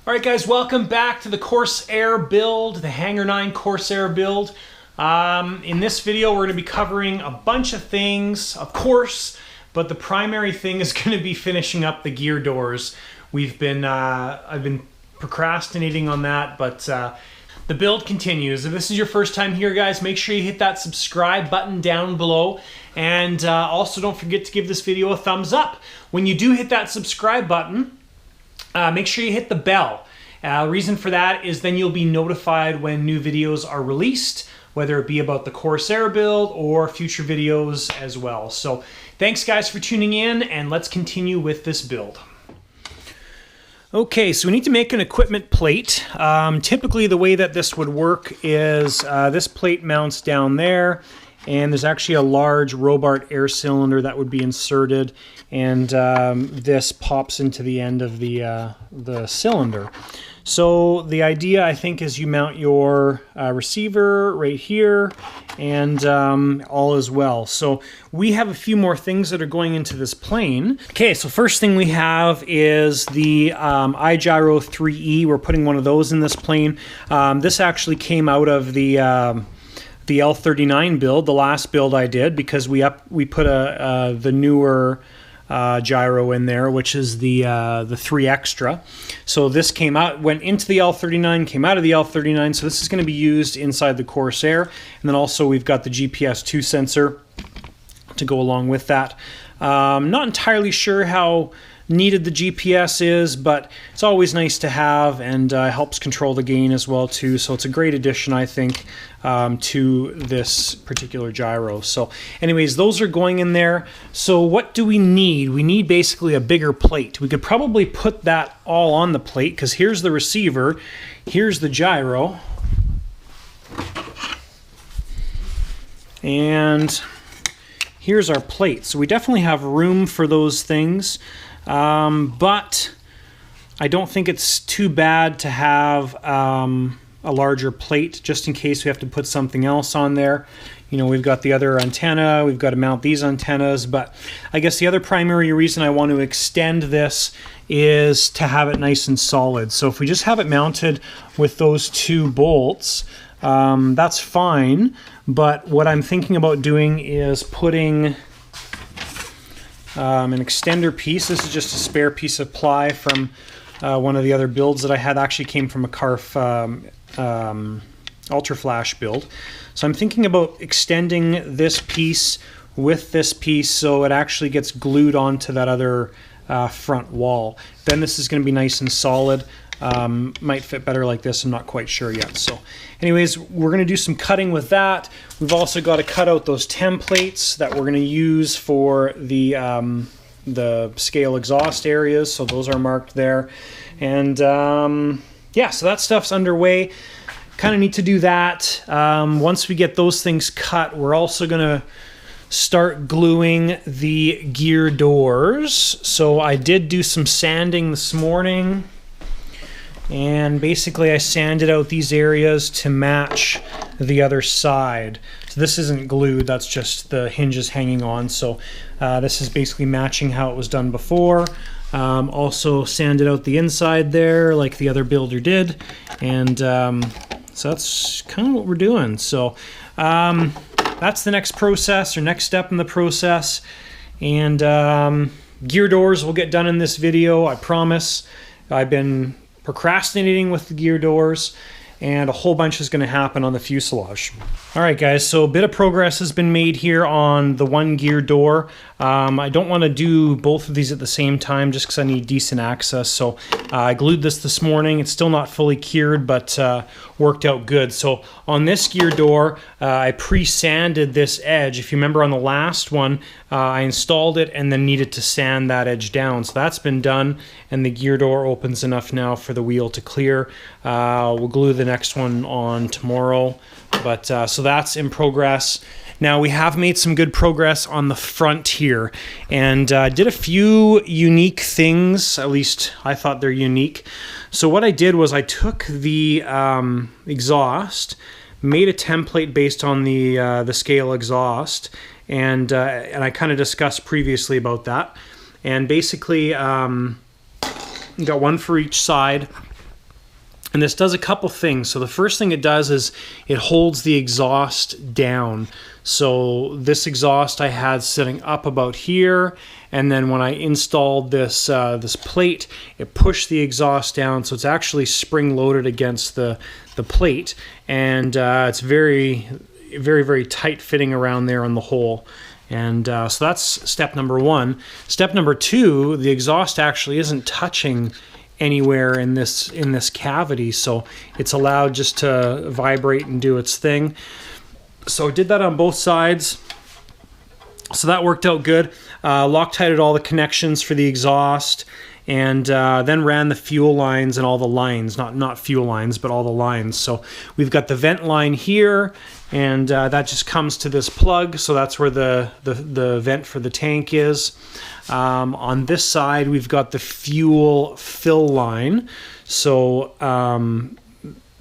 All right, guys, welcome back to the Corsair build, the Hangar 9 Corsair build. In this video, we're going to be covering a bunch of things, of course, but the primary thing is going to be finishing up the gear doors. I've been procrastinating on that, but the build continues. If this is your first time here, guys, make sure you hit that subscribe button down below, and also don't forget to give this video a thumbs up. When you do hit that subscribe button, make sure you hit the bell. Reason for that is then you'll be notified when new videos are released, whether it be about the Corsair build or future videos as well. So thanks guys for tuning in, and let's continue with this build. Okay, so we need to make an equipment plate. Typically the way that this would work is this plate mounts down there, and there's actually a large Robart air cylinder that would be inserted, and this pops into the end of the cylinder. So the idea, I think, is you mount your receiver right here, and all as well. So we have a few more things that are going into this plane. Okay, so first thing we have is the iGyro3E. We're putting one of those in this plane. This actually came out of the L39 build, the last build I did, because we put the newer gyro in there, which is the 3 Extra. So this went into the L39, came out of the L39, so this is going to be used inside the Corsair. And then also we've got the GPS 2 sensor to go along with that. Not entirely sure how needed the GPS is, but it's always nice to have, and helps control the gain as well too. So it's a great addition, I think, to this particular gyro. So anyways, those are going in there. So what do we need? We need basically a bigger plate. We could probably put that all on the plate, because here's the receiver, here's the gyro, and here's our plate. So we definitely have room for those things. But I don't think it's too bad to have a larger plate, just in case we have to put something else on there. You know, we've got the other antenna, we've got to mount these antennas, but I guess the other primary reason I want to extend this is to have it nice and solid. So if we just have it mounted with those two bolts, that's fine. But what I'm thinking about doing is putting an extender piece. This is just a spare piece of ply from one of the other builds that I had. Actually came from a Carf Ultra Flash build. So I'm thinking about extending this piece with this piece so it actually gets glued onto that other front wall. Then this is going to be nice and solid. Might fit better like this, I'm not quite sure yet. So anyways, we're going to do some cutting with that. We've also got to cut out those templates that we're going to use for the scale exhaust areas, so those are marked there. And yeah, so that stuff's underway. Kind of need to do that. Once we get those things cut, we're also going to start gluing the gear doors. So I did do some sanding this morning, and basically I sanded out these areas to match the other side. So this isn't glued, that's just the hinges hanging on. So this is basically matching how it was done before. Also sanded out the inside there like the other builder did. And so that's kind of what we're doing. So that's the next process, or next step in the process. And gear doors will get done in this video, I promise. I've been procrastinating with the gear doors, and a whole bunch is going to happen on the fuselage. All right guys, so a bit of progress has been made here on the one gear door. I don't want to do both of these at the same time just because I need decent access. So I glued this morning. It's still not fully cured, but worked out good. So on this gear door, I pre-sanded this edge. If you remember on the last one, I installed it and then needed to sand that edge down. So that's been done, and the gear door opens enough now for the wheel to clear. We'll glue the next one on tomorrow, but so that's in progress. Now we have made some good progress on the front here, and did a few unique things. At least I thought they're unique. So what I did was I took the exhaust, made a template based on the scale exhaust, and I kind of discussed previously about that. And basically, got one for each side. And this does a couple things. So the first thing it does is it holds the exhaust down. So this exhaust I had sitting up about here, and then when I installed this this plate, it pushed the exhaust down, so it's actually spring-loaded against the plate, and it's very, very, very tight fitting around there on the hole. And so that's step number one. Step number two, the exhaust actually isn't touching anywhere in this cavity, so it's allowed just to vibrate and do its thing. So I did that on both sides, so that worked out good. Loctited all the connections for the exhaust, and then ran the fuel lines and all the lines, not fuel lines, but all the lines. So we've got the vent line here, and that just comes to this plug, so that's where the vent for the tank is. On this side, we've got the fuel fill line. So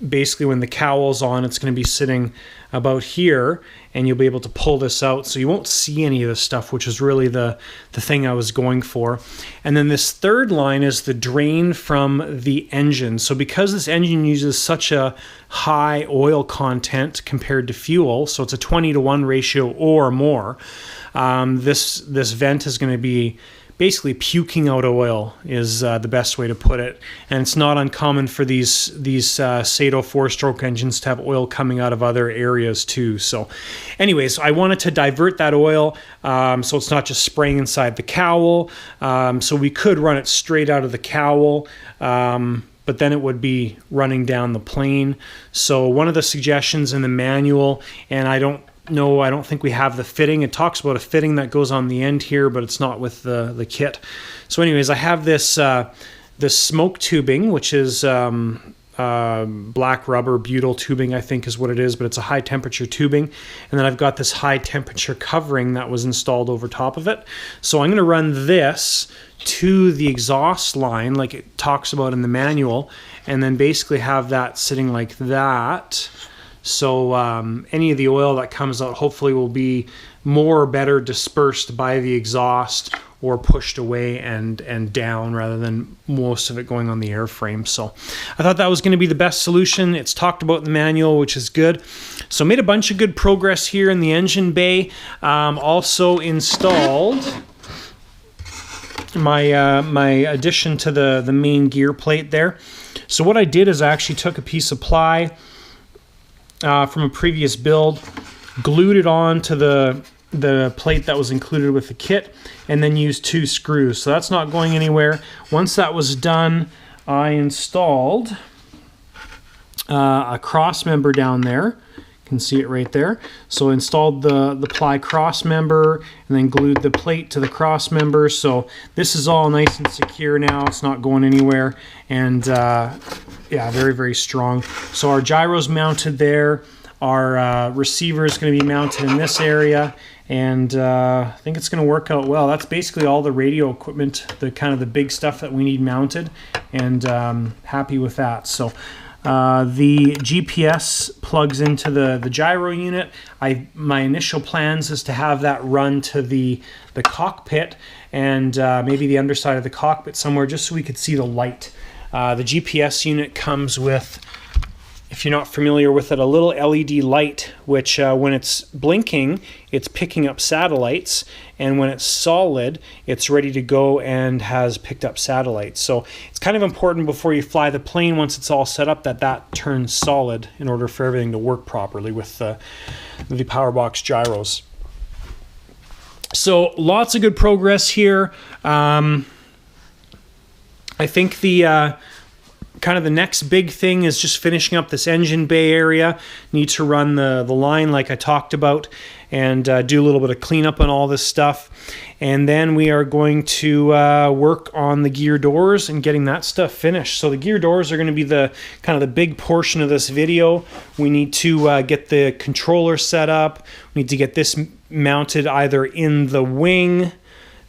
basically when the cowl's on, it's going to be sitting about here, and you'll be able to pull this out, so you won't see any of this stuff, which is really the thing I was going for. And then this third line is the drain from the engine. So because this engine uses such a high oil content compared to fuel, so it's a 20-to-1 ratio or more, this vent is going to be basically puking out oil, is the best way to put it. And it's not uncommon for these Saito 4-stroke engines to have oil coming out of other areas too. So anyways, I wanted to divert that oil so it's not just spraying inside the cowl. So we could run it straight out of the cowl, but then it would be running down the plane. So one of the suggestions in the manual, and I don't think we have the fitting. It talks about a fitting that goes on the end here, but it's not with the kit. So anyways, I have this smoke tubing, which is black rubber butyl tubing, I think is what it is, but it's a high temperature tubing. And then I've got this high temperature covering that was installed over top of it. So I'm going to run this to the exhaust line like it talks about in the manual, and then basically have that sitting like that. So any of the oil that comes out hopefully will be more or better dispersed by the exhaust or pushed away and down, rather than most of it going on the airframe. So I thought that was going to be the best solution. It's talked about in the manual, which is good. So made a bunch of good progress here in the engine bay. Also installed my addition to the main gear plate there. So what I did is I actually took a piece of ply from a previous build, glued it on to the plate that was included with the kit, and then used 2 screws. So that's not going anywhere. Once that was done, I installed a cross member down there. You can see it right there. So I installed the ply cross member and then glued the plate to the cross member. So this is all nice and secure now. It's not going anywhere. And yeah, very, very strong. So our gyro's mounted there. Our receiver is going to be mounted in this area. And I think it's going to work out well. That's basically all the radio equipment, the kind of the big stuff that we need mounted, and happy with that. So the GPS plugs into the gyro unit. My initial plans is to have that run to the cockpit, and maybe the underside of the cockpit somewhere, just so we could see the light. The GPS unit comes with, if you're not familiar with it, a little LED light, which when it's blinking, it's picking up satellites, and when it's solid, it's ready to go and has picked up satellites. So it's kind of important before you fly the plane, once it's all set up, that turns solid in order for everything to work properly with the Powerbox gyros. So lots of good progress here. I think the kind of the next big thing is just finishing up this engine bay area. Need to run the line like I talked about, and do a little bit of cleanup on all this stuff. And then we are going to work on the gear doors and getting that stuff finished. So the gear doors are going to be the kind of the big portion of this video. We need to get the controller set up. We need to get this mounted either in the wing,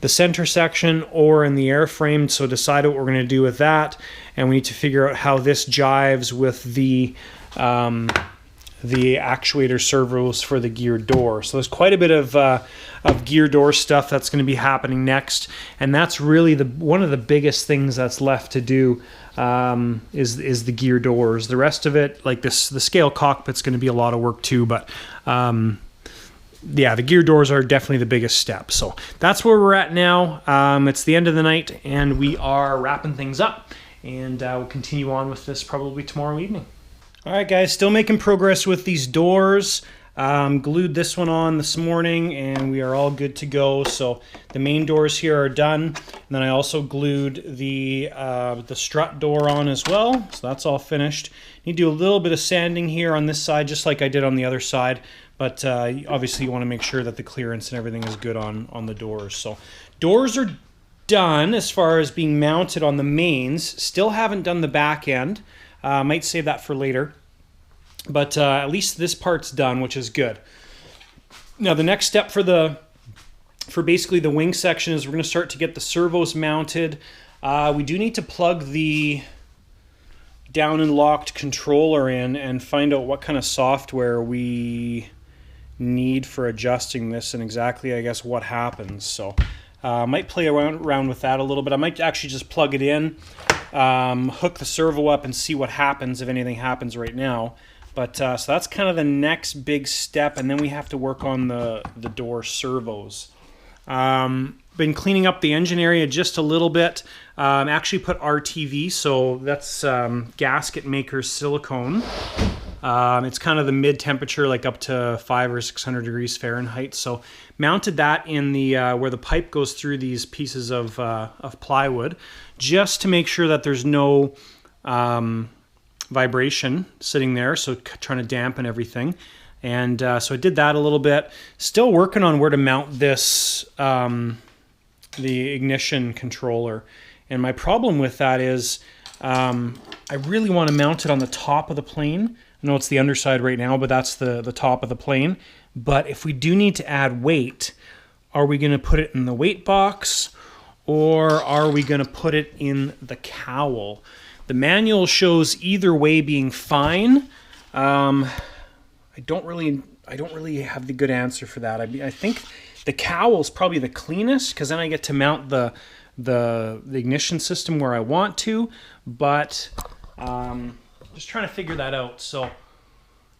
the center section, or in the airframe. So decide what we're going to do with that, and we need to figure out how this jives with the the actuator servos for the gear door. So there's quite a bit of gear door stuff that's going to be happening next, and that's really one of the biggest things that's left to do, is the gear doors. The rest of it, like the scale cockpit's going to be a lot of work too, but yeah, the gear doors are definitely the biggest step. So that's where we're at now. It's the end of the night, and we are wrapping things up, and we'll continue on with this probably tomorrow evening. All right, guys, still making progress with these doors. Glued this one on this morning, and we are all good to go. So the main doors here are done, and then I also glued the strut door on as well. So that's all finished. Need to do a little bit of sanding here on this side, just like I did on the other side. But obviously, you want to make sure that the clearance and everything is good on the doors. So doors are done as far as being mounted on the mains. Still haven't done the back end. Might save that for later. But at least this part's done, which is good. Now the next step for basically the wing section is we're going to start to get the servos mounted. We do need to plug the down and locked controller in and find out what kind of software we need for adjusting this and exactly, I guess, what happens. So I might play around with that a little bit. I might actually just plug it in, hook the servo up and see what happens if anything happens right now. But so that's kind of the next big step, and then we have to work on the door servos. Been cleaning up the engine area just a little bit. Actually put RTV, so that's gasket maker's silicone. It's kind of the mid-temperature, like up to 500 or 600 degrees Fahrenheit. So mounted that in the where the pipe goes through these pieces of plywood, just to make sure that there's no vibration sitting there, so trying to dampen everything. And so I did that a little bit. Still working on where to mount this, the ignition controller. And my problem with that is I really want to mount it on the top of the plane. I know it's the underside right now, but that's the top of the plane. But if we do need to add weight, are we going to put it in the weight box, or are we going to put it in the cowl? The manual shows either way being fine. I don't really have the good answer for that. I think the cowl is probably the cleanest, because then I get to mount the ignition system where I want to. But just trying to figure that out. So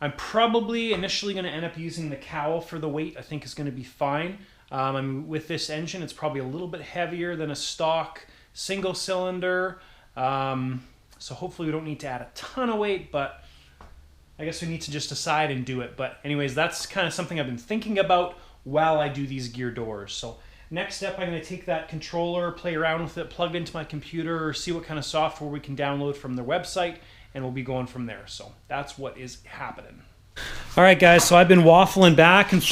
I'm probably initially going to end up using the cowl for the weight. I think is going to be fine. With this engine, it's probably a little bit heavier than a stock single cylinder. So hopefully we don't need to add a ton of weight, but I guess we need to just decide and do it. But anyways, that's kind of something I've been thinking about while I do these gear doors. So next step, I'm going to take that controller, play around with it, plug it into my computer, see what kind of software we can download from their website, and we'll be going from there. So that's what is happening. All right, guys, so I've been waffling back and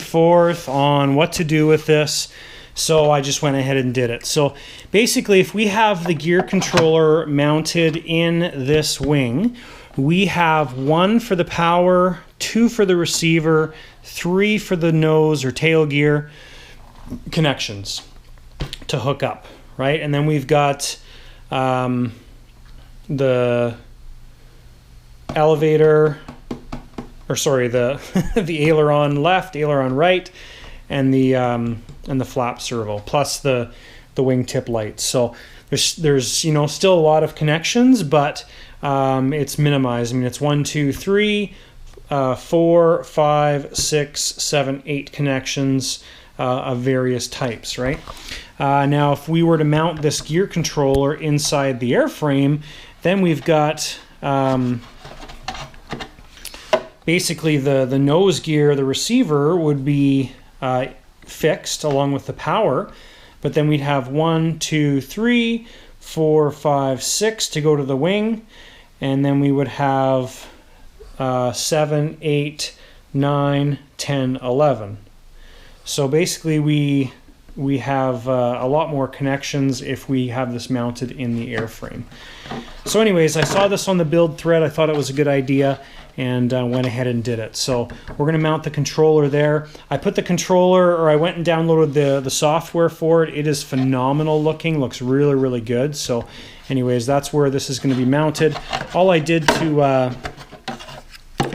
forth on what to do with this. So I just went ahead and did it. So basically, if we have the gear controller mounted in this wing, we have 1 for the power, 2 for the receiver, 3 for the nose or tail gear connections to hook up, right? And then we've got the elevator, or sorry, the the aileron left, aileron right, and the flap servo, plus the wingtip lights. So there's still a lot of connections, but it's minimized. I mean, it's 1, 2, 3, 4, 5, 6, 7, 8 connections of various types, right? Now, if we were to mount this gear controller inside the airframe, then we've got basically the nose gear, the receiver would be fixed along with the power, but then we'd have 1, 2, 3, 4, 5, 6 to go to the wing, and then we would have 7, 8, 9, 10, 11. So basically we have a lot more connections if we have this mounted in the airframe. So anyways, I saw this on the build thread. I thought it was a good idea, and went ahead and did it. So we're going to mount the controller there. I put the controller, or I went and downloaded the software for it. It is phenomenal looking, looks really, really good. So anyways, that's where this is going to be mounted. All I did to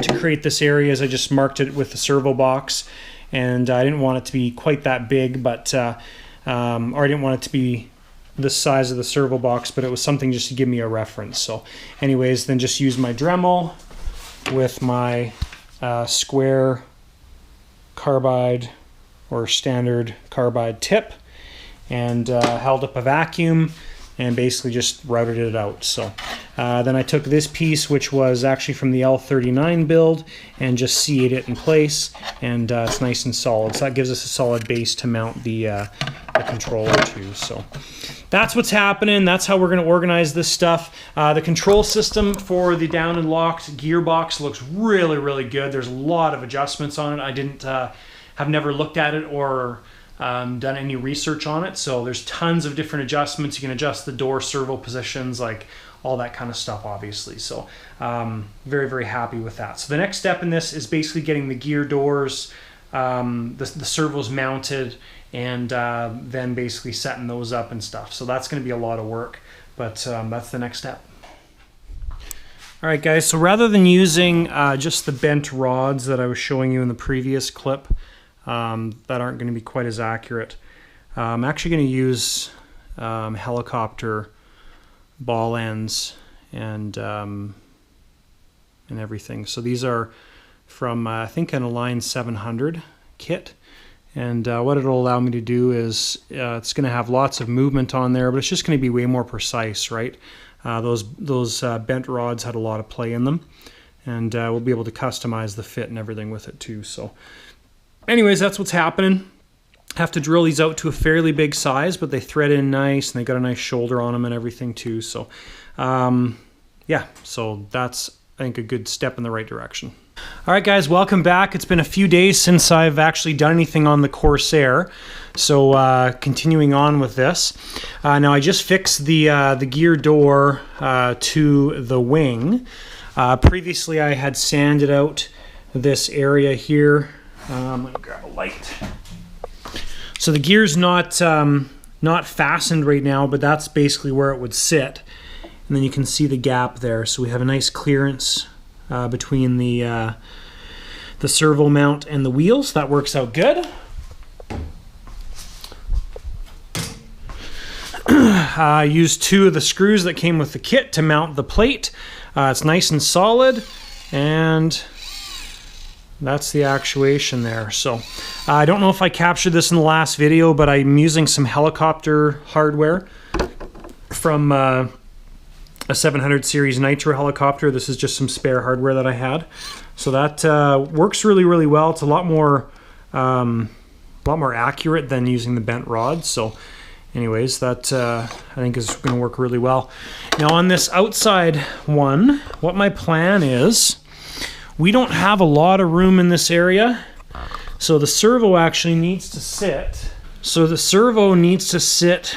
to create this area is I just marked it with the servo box, and I didn't want it to be quite that big, but or I didn't want it to be the size of the servo box, but it was something just to give me a reference. So anyways, then just use my Dremel with my square carbide or standard carbide tip, and held up a vacuum and basically just routed it out. So then I took this piece, which was actually from the L39 build, and just CA'd it in place, and it's nice and solid. So that gives us a solid base to mount the controller to. So that's what's happening. That's how we're going to organize this stuff. The control system for the down and locked gearbox looks really, really good. There's a lot of adjustments on it. I didn't have never looked at it or done any research on it, so there's tons of different adjustments. You can adjust the door servo positions, like all that kind of stuff, obviously. So very, very happy with that. So the next step in this is basically getting the gear doors, the servos mounted, and then basically setting those up and stuff. So that's going to be a lot of work, but that's the next step. All right, guys, so rather than using just the bent rods that I was showing you in the previous clip, that aren't going to be quite as accurate, I'm actually going to use helicopter ball ends and everything. So these are from I think an Align 700 kit, and what it'll allow me to do is it's going to have lots of movement on there, but it's just going to be way more precise, right? Those bent rods had a lot of play in them, and we'll be able to customize the fit and everything with it too. So anyways, that's what's happening. Have to drill these out to a fairly big size, but they thread in nice, and they got a nice shoulder on them and everything too. So yeah, so that's, I think, a good step in the right direction. All right, guys, welcome back. It's been a few days since I've actually done anything on the Corsair, so continuing on with this. Now I just fixed the gear door to the wing. Previously I had sanded out this area here. I'm going to grab a light. So the gear's not fastened right now, but that's basically where it would sit. And then you can see the gap there. So we have a nice clearance between the servo mount and the wheels. That works out good. I used 2 of the screws that came with the kit to mount the plate. It's nice and solid, and that's the actuation there. So I don't know if I captured this in the last video, but I'm using some helicopter hardware from a 700 series Nitro helicopter. This is just some spare hardware that I had. So that works really, really well. It's a lot more accurate than using the bent rods. So anyways, that I think is going to work really well. Now on this outside one, what my plan is, we don't have a lot of room in this area, so the servo actually needs to sit. So the servo needs to sit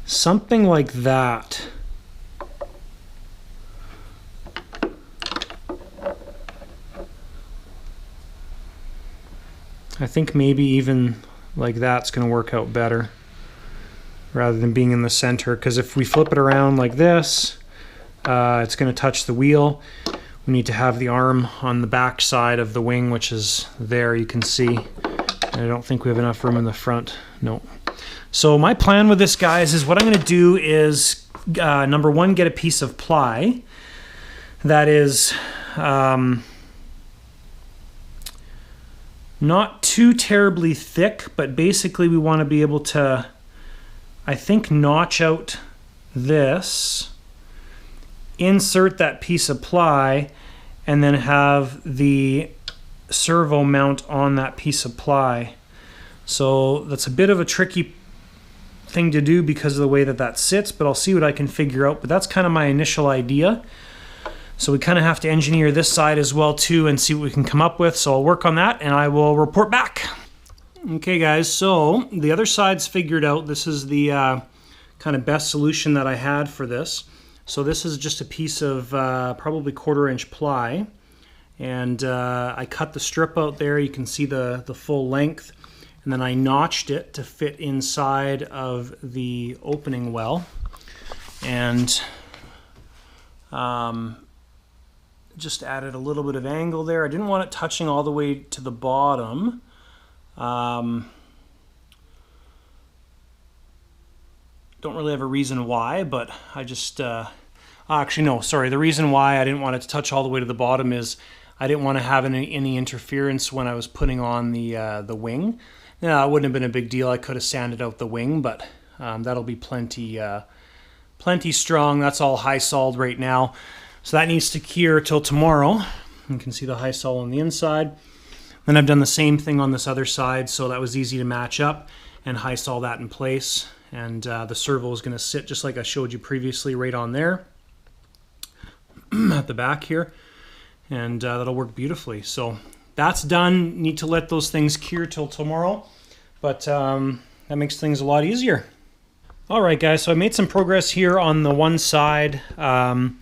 something like that. I think maybe even like that's going to work out better rather than being in the center, because if we flip it around like this, it's going to touch the wheel. We need to have the arm on the back side of the wing, which is there, you can see. And I don't think we have enough room in the front. No. So my plan with this, guys, is what I'm going to do is, number one, get a piece of ply that is not too terribly thick, but basically we want to be able to, I think, notch out this, insert that piece of ply, and then have the servo mount on that piece of ply. So that's a bit of a tricky thing to do because of the way that that sits, but I'll see what I can figure out. But that's kind of my initial idea. So we kind of have to engineer this side as well too and see what we can come up with. So I'll work on that and I will report back. Okay guys, so the other side's figured out. This is the kind of best solution that I had for this. So this is just a piece of probably 1/4 inch ply, and I cut the strip out there. You can see the full length, and then I notched it to fit inside of the opening well. And Just added a little bit of angle there. I didn't want it touching all the way to the bottom. Don't really have a reason why, but I just actually no, sorry. The reason why I didn't want it to touch all the way to the bottom is I didn't want to have any interference when I was putting on the wing. Now, it wouldn't have been a big deal. I could have sanded out the wing, but that'll be plenty strong. That's all high soled right now, so that needs to cure till tomorrow. You can see the high sol on the inside. Then I've done the same thing on this other side, so that was easy to match up and high sol that in place. And the servo is going to sit just like I showed you previously, right on there at the back here, and that'll work beautifully. So that's done. Need to let those things cure till tomorrow, but that makes things a lot easier. All right, guys, so I made some progress here on the one side, and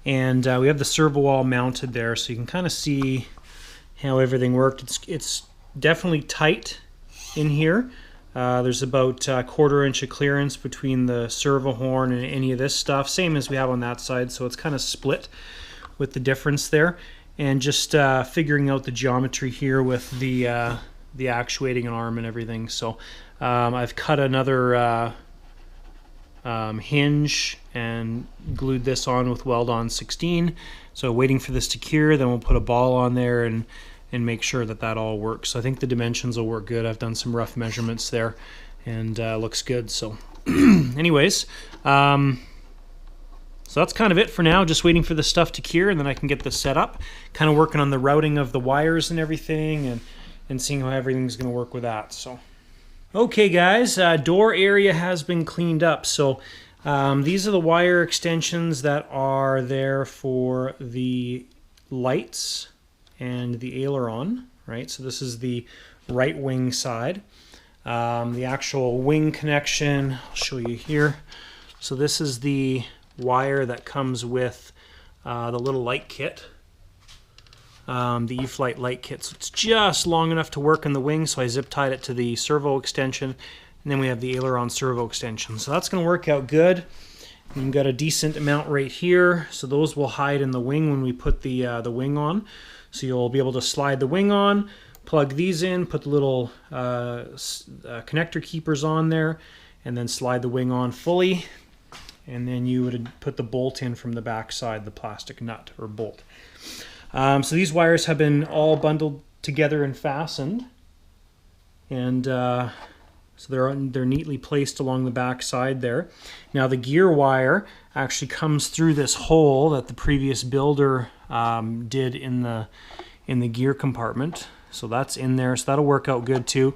we have the servo wall mounted there, so you can kind of see how everything worked. It's definitely tight in here. There's about a 1/4 inch of clearance between the servo horn and any of this stuff, same as we have on that side, so it's kind of split with the difference there. And just figuring out the geometry here with the actuating arm and everything. So I've cut another hinge and glued this on with weld-on 16. So waiting for this to cure, then we'll put a ball on there and make sure that that all works. So I think the dimensions will work good. I've done some rough measurements there, and looks good. So anyways, so that's kind of it for now. Just waiting for the stuff to cure, and then I can get this set up. Kind of working on the routing of the wires and everything, and seeing how everything's going to work with that. So, okay, guys, door area has been cleaned up. So these are the wire extensions that are there for the lights and the aileron, right? So this is the right wing side. The actual wing connection, I'll show you here. So this is the wire that comes with the little light kit, the E-flite light kit. So it's just long enough to work in the wing, so I zip tied it to the servo extension, and then we have the aileron servo extension. So that's going to work out good. We've got a decent amount right here, so those will hide in the wing when we put the wing on. So you'll be able to slide the wing on, plug these in, put the little connector keepers on there, and then slide the wing on fully. And then you would put the bolt in from the back side, the plastic nut or bolt. So these wires have been all bundled together and fastened, and so they're neatly placed along the back side there. Now the gear wire actually comes through this hole that the previous builder did in the gear compartment. So that's in there, so that'll work out good too.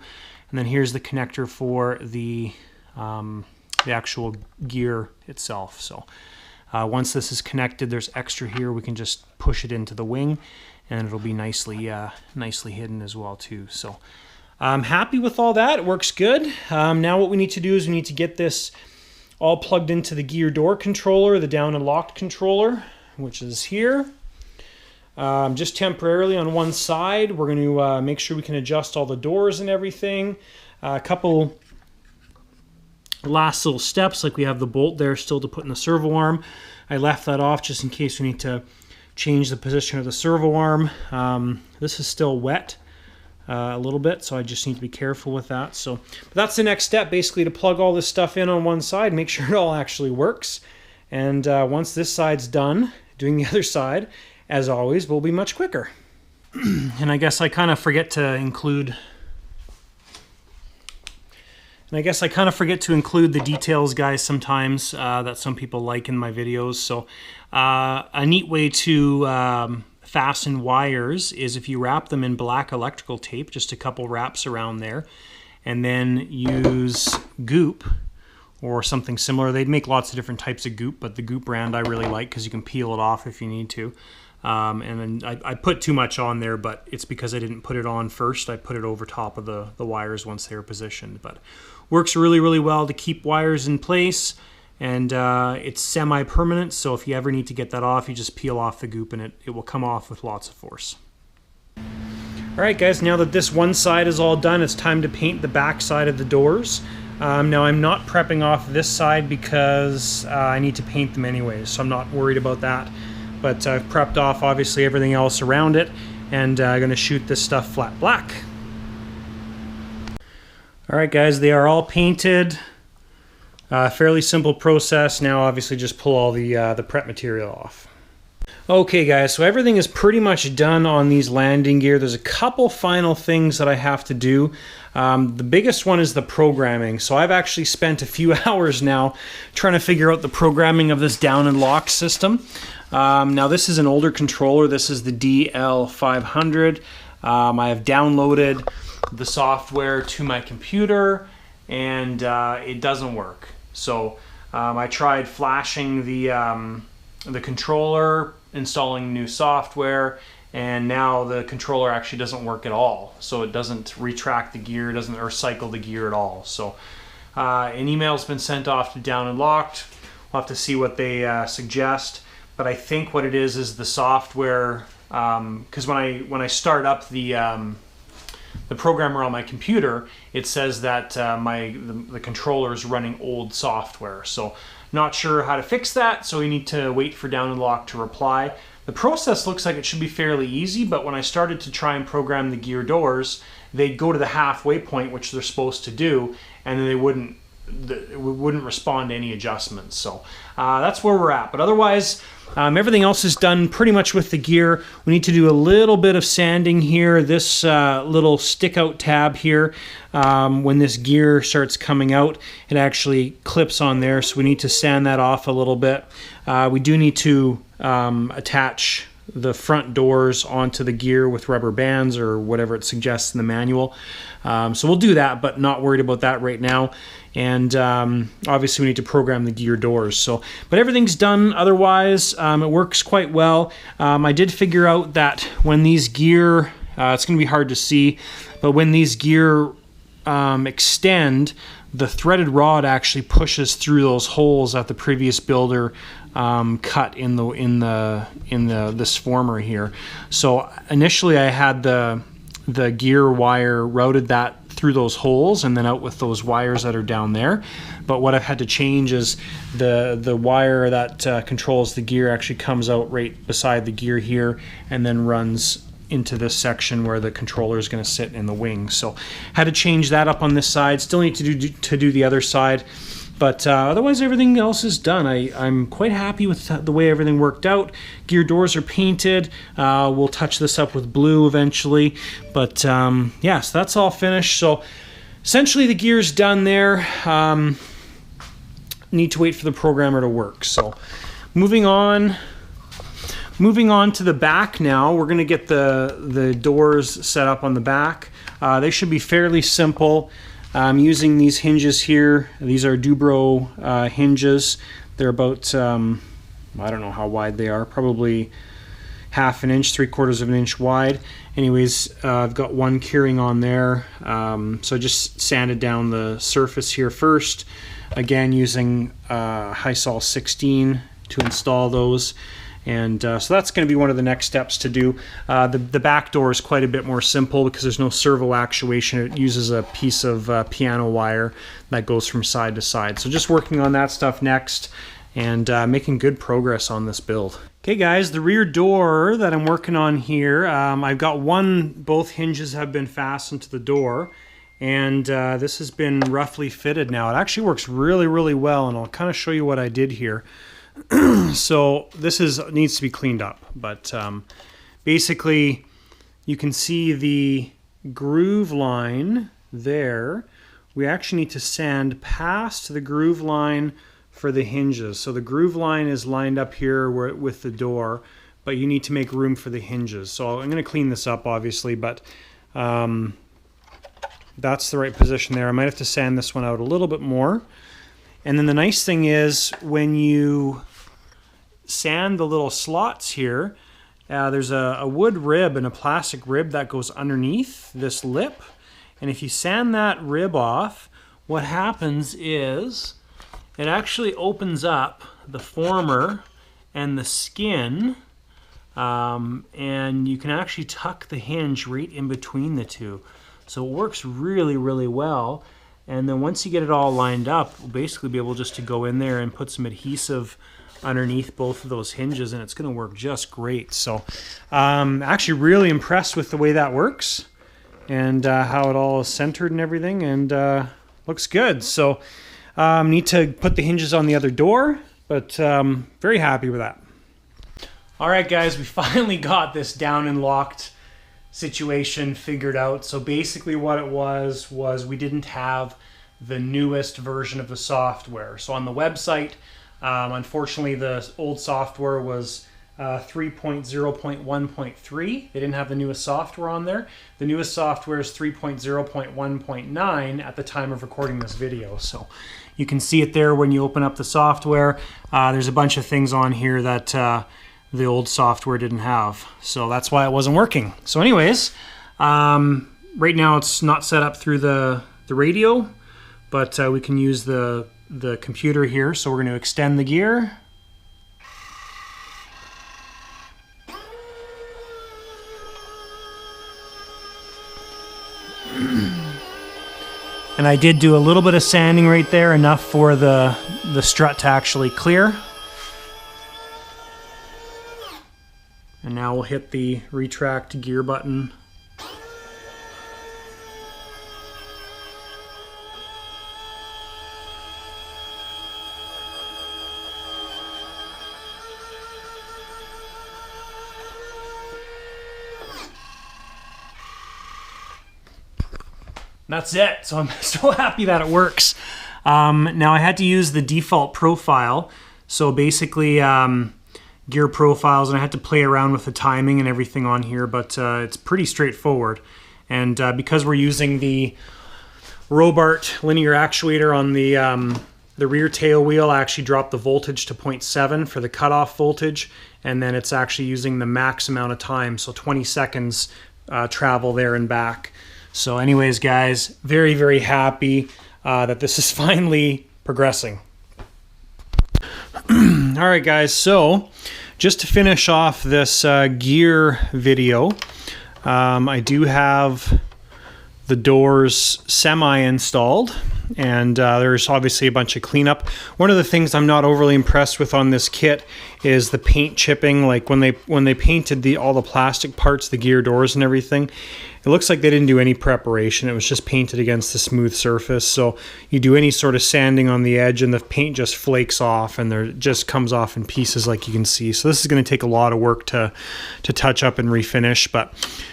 And then here's the connector for the actual gear itself. So once this is connected, there's extra here. We can just push it into the wing, and it'll be nicely hidden as well too. So I'm happy with all that. It works good. Now what we need to do is we need to get this all plugged into the gear door controller, the down and locked controller, which is here. Just temporarily on one side. We're going to make sure we can adjust all the doors and everything. A couple last little steps, like we have the bolt there still to put in the servo arm. I left that off just in case we need to change the position of the servo arm. This is still wet a little bit, so I just need to be careful with that. So but that's the next step, basically, to plug all this stuff in on one side, make sure it all actually works. And once this side's done, doing the other side, as always, will be much quicker. And I guess I kind of forget to include the details, guys, sometimes that some people like in my videos. So a neat way to fasten wires is if you wrap them in black electrical tape, just a couple wraps around there, and then use goop or something similar. They'd make lots of different types of goop, but the goop brand I really like because you can peel it off if you need to. And then I put too much on there, but it's because I didn't put it on first. I put it over top of the wires once they were positioned. But works really, really well to keep wires in place, and it's semi-permanent, so if you ever need to get that off, you just peel off the goop and it will come off with lots of force. Alright guys, now that this one side is all done, it's time to paint the back side of the doors. Now I'm not prepping off this side because I need to paint them anyways, so I'm not worried about that. but I've prepped off obviously everything else around it, and I'm going to shoot this stuff flat black. Alright guys, they are all painted. Fairly simple process. Now obviously just pull all the prep material off. Okay guys, so everything is pretty much done on these landing gear. There's a couple final things that I have to do. The biggest one is the programming. So I've actually spent a few hours now trying to figure out the programming of this down and lock system. Now this is an older controller. This is the DL500. I have downloaded the software to my computer, and it doesn't work. So I tried flashing the controller, installing new software, and now the controller actually doesn't work at all. So it doesn't retract the gear, doesn't or cycle the gear at all. So an email's been sent off to Down and Locked. We'll have to see what they suggest. But I think what it is the software. Because when I start up the programmer on my computer, it says that the controller is running old software. So not sure how to fix that, so we need to wait for Down and Lock to reply. The process looks like it should be fairly easy, but when I started to try and program the gear doors, they'd go to the halfway point, which they're supposed to do, and then it wouldn't respond to any adjustments. So that's where we're at. But otherwise, everything else is done pretty much with the gear. We need to do a little bit of sanding here. This little stick out tab here, when this gear starts coming out, it actually clips on there. So we need to sand that off a little bit. We do need to attach the front doors onto the gear with rubber bands or whatever it suggests in the manual. So we'll do that, but not worried about that right now. And obviously we need to program the gear doors. So, but everything's done otherwise. It works quite well. I did figure out that when these gear, it's going to be hard to see, but when these gear extend, the threaded rod actually pushes through those holes that the previous builder cut in this former here. So initially I had the gear wire routed that through those holes and then out with those wires that are down there. But what I've had to change is the wire that controls the gear actually comes out right beside the gear here and then runs into this section where the controller is going to sit in the wing. So had to change that up on this side. Still need to do the other side. But otherwise everything else is done. I'm quite happy with the way everything worked out. Gear doors are painted. We'll touch this up with blue eventually. But yeah, so that's all finished. So essentially the gear's done there. Need to wait for the programmer to work. So moving on to the back now. We're going to get the doors set up on the back. They should be fairly simple. I'm using these hinges here. These are Dubro hinges. They're about, I don't know how wide they are, probably half an inch, 3/4 of an inch wide. Anyways, I've got one curing on there. So I just sanded down the surface here first. Again, using Hysol 16 to install those. And so that's going to be one of the next steps to do. The back door is quite a bit more simple because there's no servo actuation. It uses a piece of piano wire that goes from side to side. So just working on that stuff next and making good progress on this build. Okay guys, the rear door that I'm working on here, I've got both hinges have been fastened to the door. And this has been roughly fitted now. It actually works really, really well, and I'll kind of show you what I did here. So this needs to be cleaned up, but basically you can see the groove line there. We actually need to sand past the groove line for the hinges. So the groove line is lined up here with the door, but you need to make room for the hinges. So I'm going to clean this up obviously, but that's the right position there. I might have to sand this one out a little bit more. And then the nice thing is when you sand the little slots here, there's a wood rib and a plastic rib that goes underneath this lip. And if you sand that rib off, what happens is it actually opens up the former and the skin, and you can actually tuck the hinge right in between the two. So it works really, really well. And then once you get it all lined up, we'll basically be able just to go in there and put some adhesive underneath both of those hinges, and it's going to work just great. So actually really impressed with the way that works and how it all is centered and everything, and looks good. So need to put the hinges on the other door, but very happy with that. All right, guys, we finally got this down and locked situation figured out. So basically what it was we didn't have the newest version of the software. So on the website, unfortunately, the old software was 3.0.1.3. They didn't have the newest software on there. The newest software is 3.0.1.9 at the time of recording this video. So you can see it there when you open up the software. There's a bunch of things on here that the old software didn't have. So that's why it wasn't working. So anyways, right now it's not set up through the radio, but we can use the computer here. So we're going to extend the gear. And I did do a little bit of sanding right there, enough for the strut to actually clear. And now we'll hit the retract gear button. That's it. So I'm so happy that it works. Now I had to use the default profile. So basically gear profiles, and I had to play around with the timing and everything on here, but it's pretty straightforward. And because we're using the Robart linear actuator on the rear tail wheel, I actually dropped the voltage to 0.7 for the cutoff voltage, and then it's actually using the max amount of time, so 20 seconds travel there and back. So anyways, guys, very, very happy that this is finally progressing. All right, guys, so just to finish off this gear video, I do have the doors semi-installed, and there's obviously a bunch of cleanup. One of the things I'm not overly impressed with on this kit is the paint chipping. Like when they painted all the plastic parts, the gear doors and everything, it looks like they didn't do any preparation. It was just painted against the smooth surface. So you do any sort of sanding on the edge and the paint just flakes off, and there just comes off in pieces like you can see. So this is going to take a lot of work to touch up and refinish. But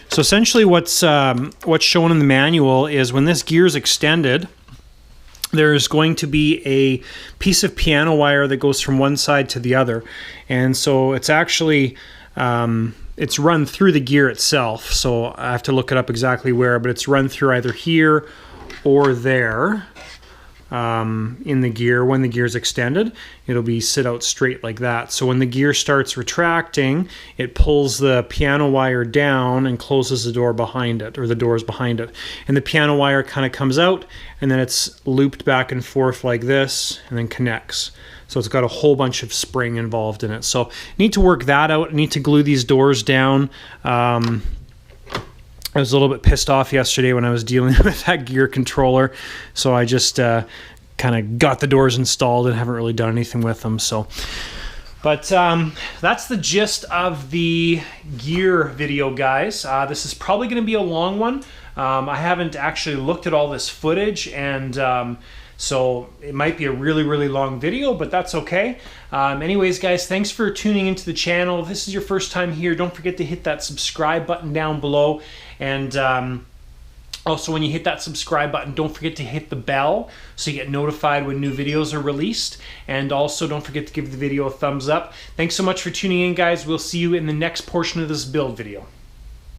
so essentially what's shown in the manual is when this gear is extended, there's going to be a piece of piano wire that goes from one side to the other. And so it's actually it's run through the gear itself, so I have to look it up exactly where, but it's run through either here or there in the gear. When the gear is extended, it'll be sit out straight like that. So when the gear starts retracting, it pulls the piano wire down and closes the door behind it, or the doors behind it. And the piano wire kind of comes out, and then it's looped back and forth like this, and then connects. So it's got a whole bunch of spring involved in it. So need to work that out. Need to glue these doors down. I was a little bit pissed off yesterday when I was dealing with that gear controller. So I just kind of got the doors installed and haven't really done anything with them. So, but that's the gist of the gear video, guys. This is probably going to be a long one. I haven't actually looked at all this footage, and so it might be a really, really long video, but that's okay. Anyways, guys, thanks for tuning into the channel. If this is your first time here, don't forget to hit that subscribe button down below. And also, when you hit that subscribe button, don't forget to hit the bell so you get notified when new videos are released. And also, don't forget to give the video a thumbs up. Thanks so much for tuning in, guys. We'll see you in the next portion of this build video.